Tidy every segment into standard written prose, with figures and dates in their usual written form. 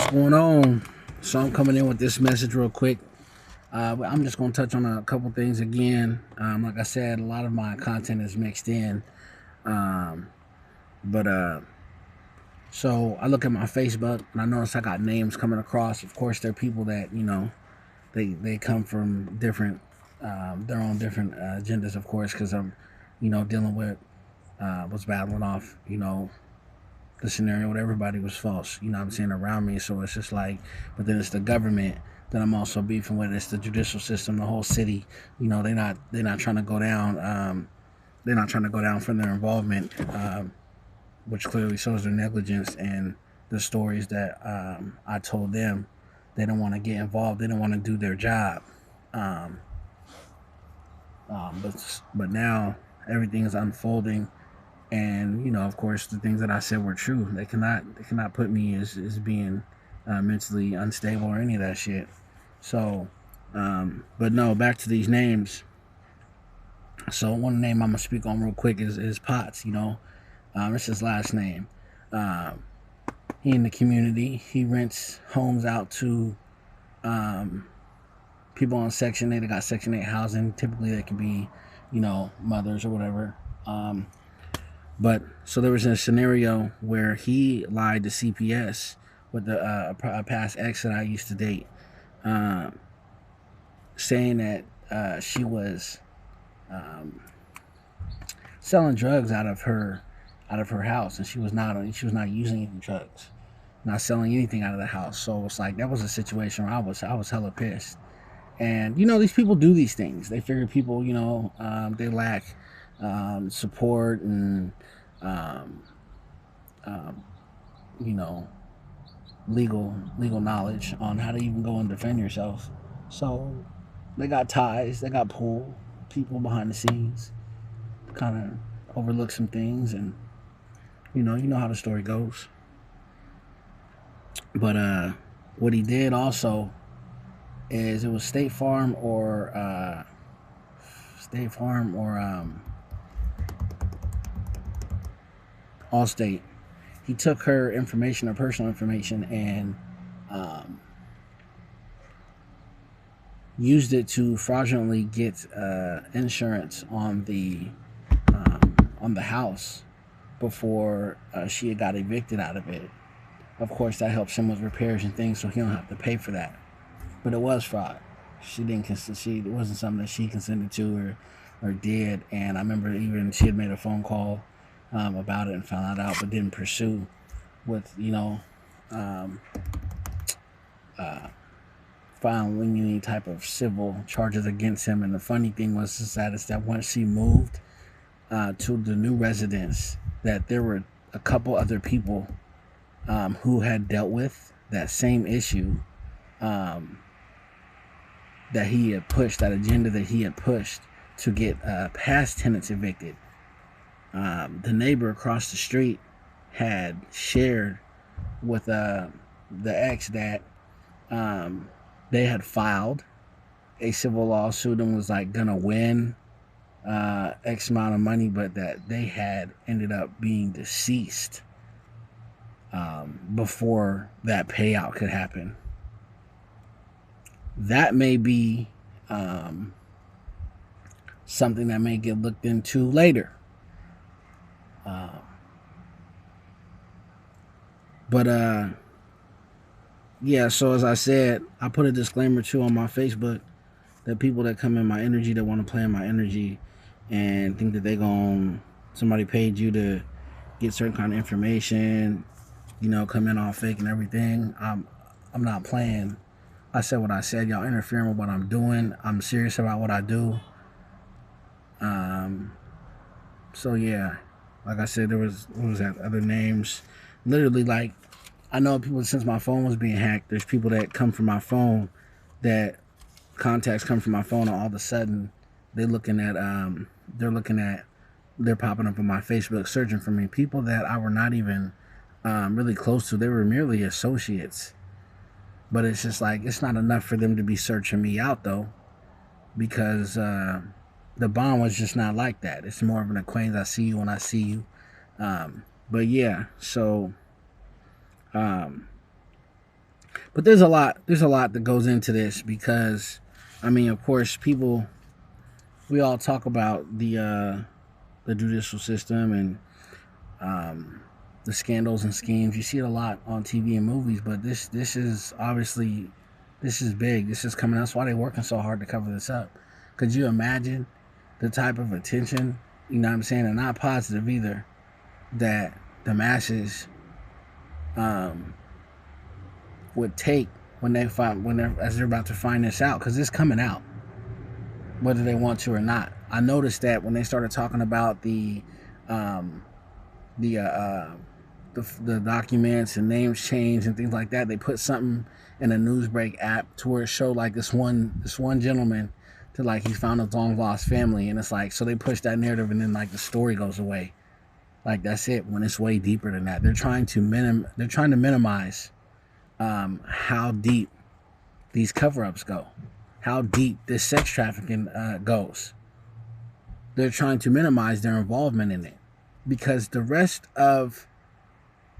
What's going on? So I'm coming in with this message real quick. I'm just going to touch on a couple things again. Like I said, a lot of my content is mixed in. Um, but so I look at my Facebook and I notice I got names coming across. Of course, they're people that they come from different their own different agendas. Of course, because I'm dealing with was battling off the scenario with everybody was false, what I'm saying, around me. So it's just like, but then it's the government that I'm also beefing with. It's the judicial system, the whole city. They're not trying to go down. They're not trying to go down from their involvement, which clearly shows their negligence and the stories that I told them. They don't want to get involved. They don't want to do their job. Um, but now everything is unfolding, and of course the things that I said were true. They cannot put me as being mentally unstable or any of that shit. So but no, back to these names. So one name I'm gonna speak on real quick is Potts. It's his last name. um, he in the community, he rents homes out to um, people on Section 8. They got Section 8 housing. Typically they can be mothers or whatever. But so there was a scenario where he lied to CPS with a past ex that I used to date, um, saying that she was um, selling drugs out of her house, and she was not using any drugs, not selling anything out of the house. So it's like that was a situation where I was hella pissed. And these people do these things. They figure people, they lack support and um, um, you know, legal knowledge on how to even go and defend yourself. So they got ties, they got pull, people behind the scenes, kind of overlook some things, and you know how the story goes. But what he did also is it was State Farm or Allstate. He took her information, her personal information, and um, used it to fraudulently get insurance on the house before she had got evicted out of it. Of course, that helps him with repairs and things, so he don't have to pay for that. But it was fraud. She didn't. It wasn't something that she consented to or did. And I remember even she had made a phone call about it and found out, but didn't pursue with um, uh, filing any type of civil charges against him. And the funny thing was is that once she moved to the new residence, that there were a couple other people who had dealt with that same issue, um, that he had pushed, that agenda that he had pushed to get past tenants evicted. The neighbor across the street had shared with the ex that they had filed a civil lawsuit and was like gonna win X amount of money, but that they had ended up being deceased before that payout could happen. That may be um, something that may get looked into later. Uh, but yeah, so as I said, I put a disclaimer too on my Facebook that people that come in my energy, that want to play in my energy and think that somebody paid you to get certain kind of information, come in all fake and everything. I'm not playing. I said what I said. Y'all interfering with what I'm doing. I'm serious about what I do. Um, so yeah, like I said, there was what was that other names? Literally, like I know people, since my phone was being hacked. There's people that come from my phone, that contacts come from my phone, and all of a sudden they're looking at they're looking at they're popping up on my Facebook searching for me. People that I were not even really close to. They were merely associates. But it's just like it's not enough for them to be searching me out though, because the bond was just not like that. It's more of an acquaintance. I see you when I see you. But yeah, so um, But there's a lot that goes into this because, I mean, of course, we all talk about the judicial system and um, the scandals and schemes. You see it a lot on TV and movies, but this is obviously this is big. This is coming. That's why they're working so hard to cover this up. Could you imagine the type of attention? You know what I'm saying, and not positive either. That the masses um, would take when as they're about to find this out, because it's coming out whether they want to or not. I noticed that when they started talking about um, the the documents and names change and things like that, they put something in a Newsbreak app to where it showed like this one gentleman to like he found his long lost family, and it's like so they push that narrative and then like the story goes away. Like that's it when it's way deeper than that. They're trying to minimize how deep these cover-ups go, how deep this sex trafficking goes. They're trying to minimize their involvement in it because the rest of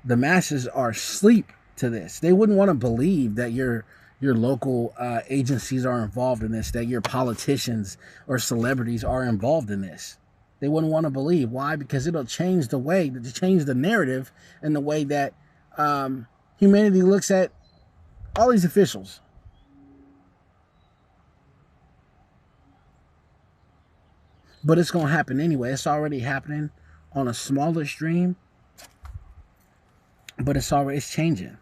the masses are asleep to this. They wouldn't want to believe that your local agencies are involved in this, that your politicians or celebrities are involved in this. They wouldn't want to believe. Why? Because it'll change the narrative and the way that humanity looks at all these officials. But it's going to happen anyway. It's already happening on a smaller stream, but it's changing.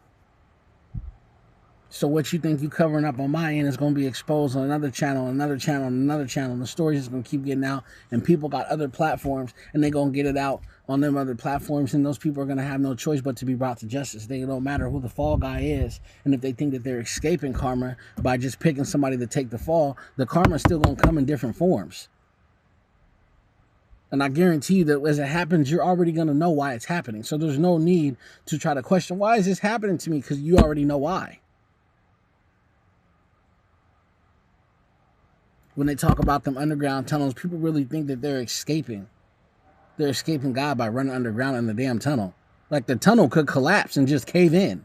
So what you think you covering up on my end is going to be exposed on another channel, another channel, another channel. And the stories is going to keep getting out, and people got other platforms, and they're going to get it out on them other platforms, and those people are going to have no choice but to be brought to justice. They don't matter who the fall guy is, and if they think that they're escaping karma by just picking somebody to take the fall, the karma is still going to come in different forms. And I guarantee you that as it happens, you're already going to know why it's happening. So there's no need to try to question, why is this happening to me? Because you already know why. When they talk about them underground tunnels, people really think that they're escaping. They're escaping God by running underground in the damn tunnel. Like the tunnel could collapse and just cave in.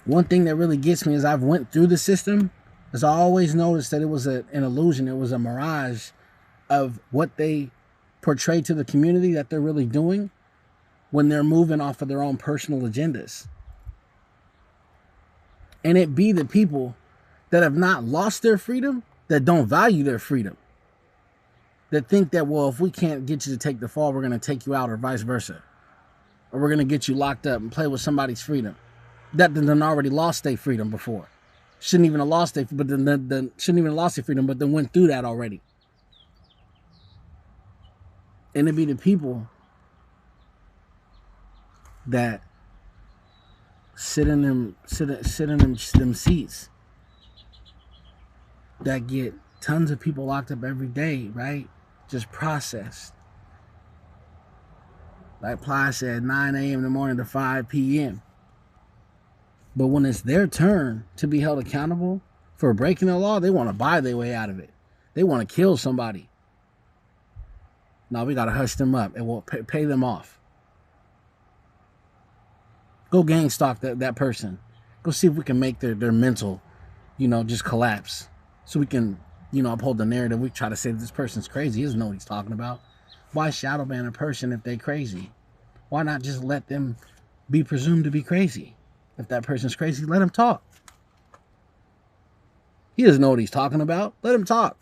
One thing that really gets me is I've went through the system, is I always noticed that it was an illusion. It was a mirage of what they portray to the community that they're really doing when they're moving off of their own personal agendas. And it be the people that have not lost their freedom, that don't value their freedom, that think that, well, if we can't get you to take the fall, we're going to take you out, or vice versa. Or we're going to get you locked up and play with somebody's freedom. That done already lost their freedom before. Shouldn't even have lost their freedom, but then went through that already. And it be the people that sit in them seats that get tons of people locked up every day, right? Just processed. Like Ply said, 9 a.m. in the morning to 5 p.m. But when it's their turn to be held accountable for breaking the law, they want to buy their way out of it. They want to kill somebody. No, we got to hush them up and we'll pay them off. Go gang stalk that person. Go see if we can make their mental, just collapse. So we can, uphold the narrative. We try to say that this person's crazy. He doesn't know what he's talking about. Why shadow ban a person if they're crazy? Why not just let them be presumed to be crazy? If that person's crazy, let him talk. He doesn't know what he's talking about. Let him talk.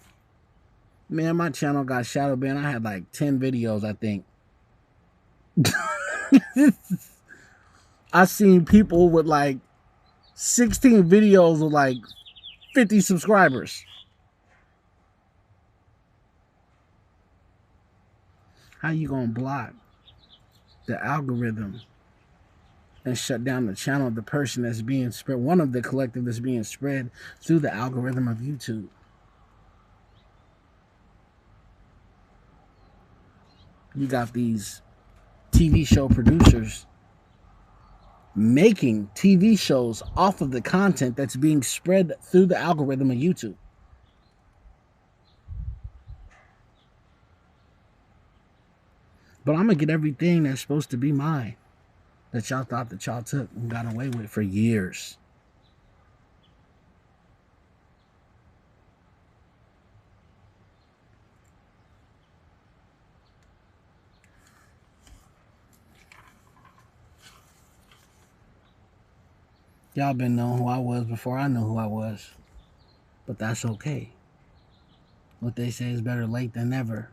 Man, my channel got shadow banned. I had like 10 videos, I think. I seen people with like 16 videos with like 50 subscribers. How you gonna block the algorithm and shut down the channel of the person that's being spread, one of the collective that's being spread through the algorithm of YouTube? You got these TV show producers making TV shows off of the content that's being spread through the algorithm of YouTube. But I'm gonna get everything that's supposed to be mine that y'all thought that y'all took and got away with for years. Y'all been knowing who I was before I knew who I was. But that's okay. What they say is better late than never.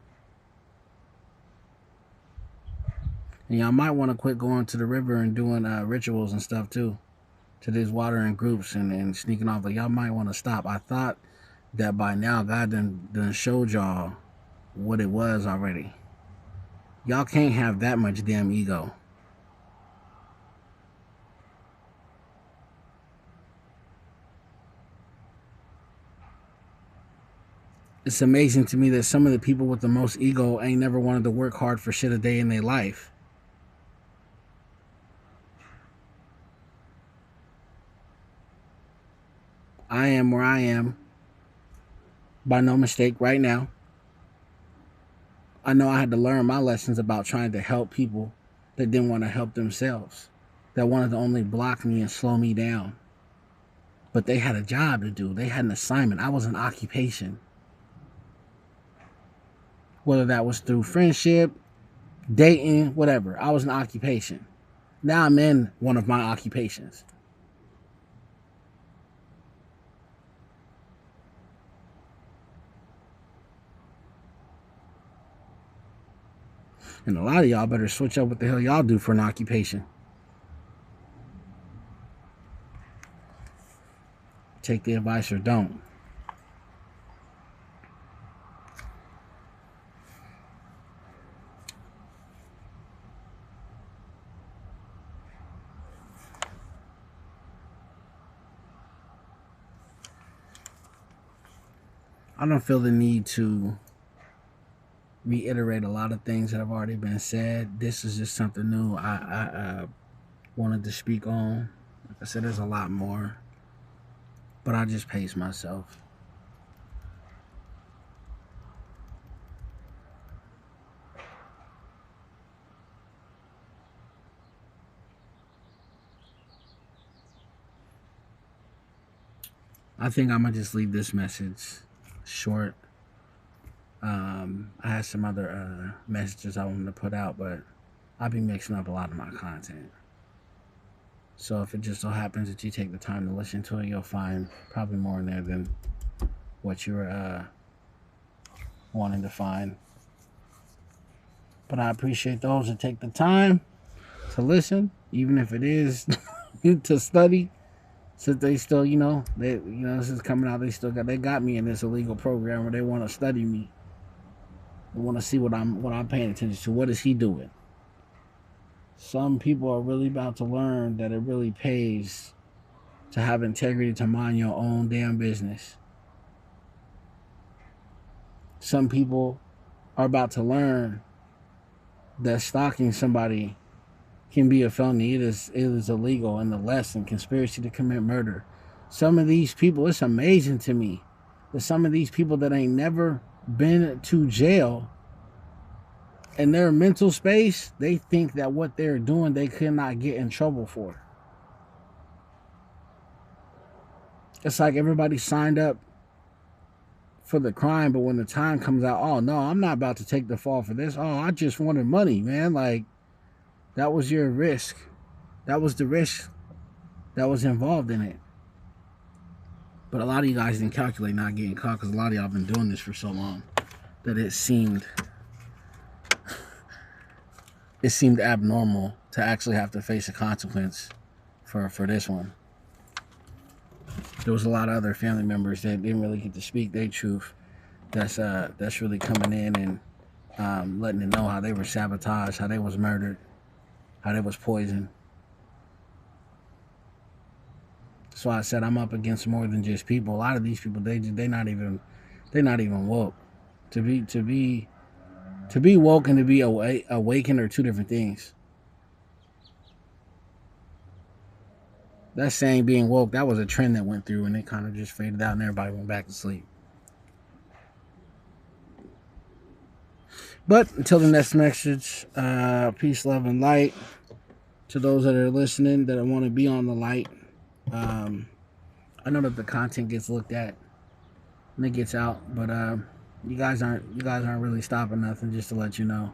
And y'all might want to quit going to the river and doing rituals and stuff too. To these watering groups and sneaking off. Like, y'all might want to stop. I thought that by now God done showed y'all what it was already. Y'all can't have that much damn ego. It's amazing to me that some of the people with the most ego ain't never wanted to work hard for shit a day in their life. I am where I am by no mistake right now. I know I had to learn my lessons about trying to help people that didn't want to help themselves, that wanted to only block me and slow me down. But they had a job to do, they had an assignment. I was an occupation. Whether that was through friendship, dating, whatever, I was an occupation. Now I'm in one of my occupations. And a lot of y'all better switch up what the hell y'all do for an occupation. Take the advice or don't. I don't feel the need to reiterate a lot of things that have already been said. This is just something new I wanted to speak on. Like I said, there's a lot more, but I just pace myself. I think I'm gonna just leave this message short. I had some other messages I wanted to put out, but I'll be mixing up a lot of my content. So if it just so happens that you take the time to listen to it, you'll find probably more in there than what you were wanting to find. But I appreciate those that take the time to listen, even if it is to study. Since they still, this is coming out. They got me in this illegal program where they want to study me. They want to see what I'm paying attention to. What is he doing? Some people are really about to learn that it really pays to have integrity, to mind your own damn business. Some people are about to learn that stalking somebody can be a felony. It is illegal and the lesson, conspiracy to commit murder. Some of these people, it's amazing to me that some of these people that ain't never been to jail, in their mental space, they think that what they're doing they cannot get in trouble for. It's like everybody signed up for the crime, but when the time comes out, oh no, I'm not about to take the fall for this. Oh, I just wanted money, man. Like, that was your risk. That was the risk that was involved in it. But a lot of you guys didn't calculate not getting caught because a lot of y'all been doing this for so long that it seemed abnormal to actually have to face a consequence for this one. There was a lot of other family members that didn't really get to speak their truth. That's really coming in and letting it know how they were sabotaged, how they was murdered, how they was poisoned. So I said I'm up against more than just people. A lot of these people, they're not even woke. To be woke and to be awakened are two different things. That saying being woke, that was a trend that went through and it kind of just faded out and everybody went back to sleep. But until the next message, peace, love, and light to those that are listening that want to be on the light. Um, I know that the content gets looked at and it gets out, but you guys aren't really stopping nothing. Just to let you know.